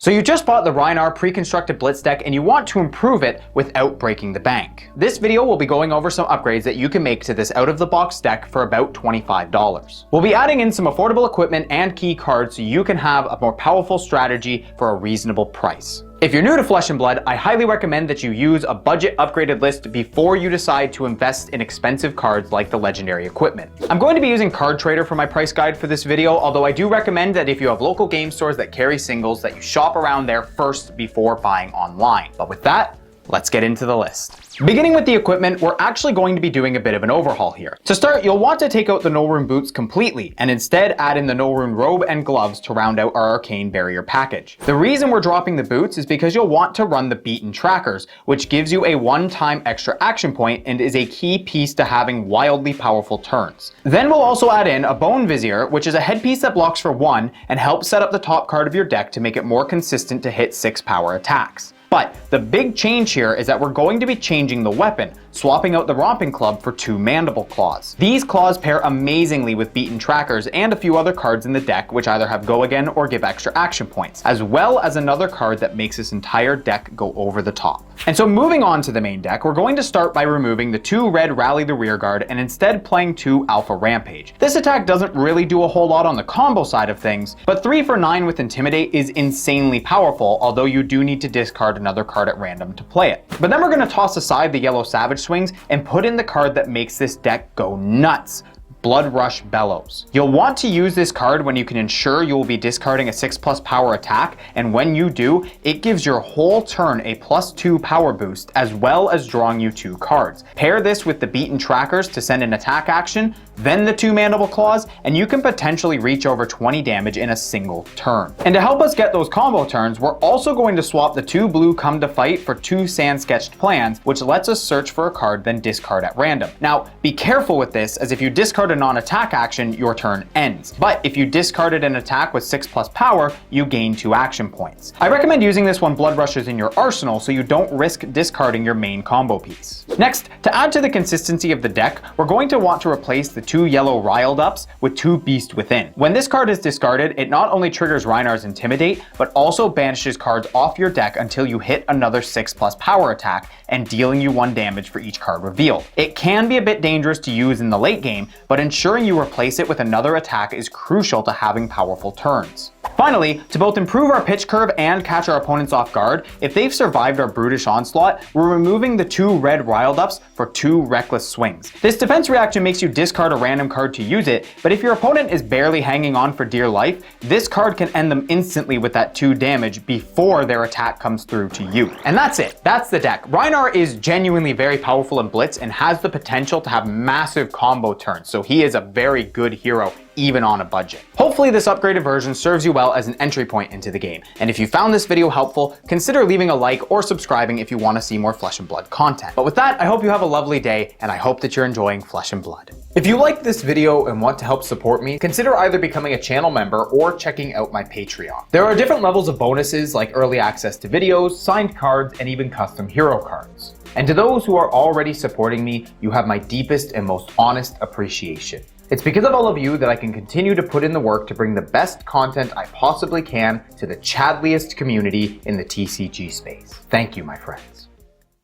So you just bought the Rhinar pre-constructed Blitz deck and you want to improve it without breaking the bank. This video will be going over some upgrades that you can make to this out-of-the-box deck for about $25. We'll be adding in some affordable equipment and key cards so you can have a more powerful strategy for a reasonable price. If you're new to Flesh and Blood, I highly recommend that you use a budget upgraded list before you decide to invest in expensive cards like the legendary equipment. I'm going to be using Card Trader for my price guide for this video, although I do recommend that if you have local game stores that carry singles, that you shop around there first before buying online. But with that, let's get into the list. Beginning with the equipment, we're actually going to be doing a bit of an overhaul here. To start, you'll want to take out the No Rune boots completely and instead add in the No Rune robe and gloves to round out our arcane barrier package. The reason we're dropping the boots is because you'll want to run the beaten trackers, which gives you a one-time extra action point and is a key piece to having wildly powerful turns. Then we'll also add in a bone vizier, which is a headpiece that blocks for 1 and helps set up the top card of your deck to make it more consistent to hit 6 power attacks. But the big change here is that we're going to be changing the weapon, swapping out the Romping Club for 2 Mandible Claws. These claws pair amazingly with beaten trackers and a few other cards in the deck which either have go again or give extra action points, as well as another card that makes this entire deck go over the top. And so moving on to the main deck, we're going to start by removing the 2 red Rally the Rearguard and instead playing 2 Alpha Rampage. This attack doesn't really do a whole lot on the combo side of things, but 3 for 9 with Intimidate is insanely powerful, although you do need to discard another card at random to play it. But then we're going to toss aside the yellow Savage Swings and put in the card that makes this deck go nuts. Blood Rush Bellows. You'll want to use this card when you can ensure you will be discarding a 6+ power attack, and when you do, it gives your whole turn a +2 power boost as well as drawing you 2 cards. Pair this with the beaten trackers to send an attack action, then the 2 Mandible Claws, and you can potentially reach over 20 damage in a single turn. And to help us get those combo turns, we're also going to swap the 2 blue Come to Fight for 2 Sand Sketched Plans, which lets us search for a card then discard at random. Now, be careful with this, as if you discard a non-attack action, your turn ends. But if you discarded an attack with 6+ power, you gain 2 action points. I recommend using this when Blood Rush is in your arsenal so you don't risk discarding your main combo piece. Next, to add to the consistency of the deck, we're going to want to replace the 2 yellow Riled Ups with 2 Beast Within. When this card is discarded, it not only triggers Rhinar's Intimidate, but also banishes cards off your deck until you hit another 6+ power attack and dealing you 1 damage for each card revealed. It can be a bit dangerous to use in the late game, but ensuring you replace it with another attack is crucial to having powerful turns. Finally, to both improve our pitch curve and catch our opponents off guard, if they've survived our Brutish Onslaught, we're removing the 2 red Riled Ups for 2 Reckless Swings. This defense reaction makes you discard a random card to use it, but if your opponent is barely hanging on for dear life, this card can end them instantly with that 2 damage before their attack comes through to you. And that's it. That's the deck. Rhinar is genuinely very powerful in Blitz and has the potential to have massive combo turns, so he is a very good hero even on a budget. Hopefully this upgraded version serves you well as an entry point into the game. And if you found this video helpful, consider leaving a like or subscribing if you want to see more Flesh and Blood content. But with that, I hope you have a lovely day, and I hope that you're enjoying Flesh and Blood. If you liked this video and want to help support me, consider either becoming a channel member or checking out my Patreon. There are different levels of bonuses like early access to videos, signed cards, and even custom hero cards. And to those who are already supporting me, you have my deepest and most honest appreciation. It's because of all of you that I can continue to put in the work to bring the best content I possibly can to the Chadliest community in the TCG space. Thank you, my friends.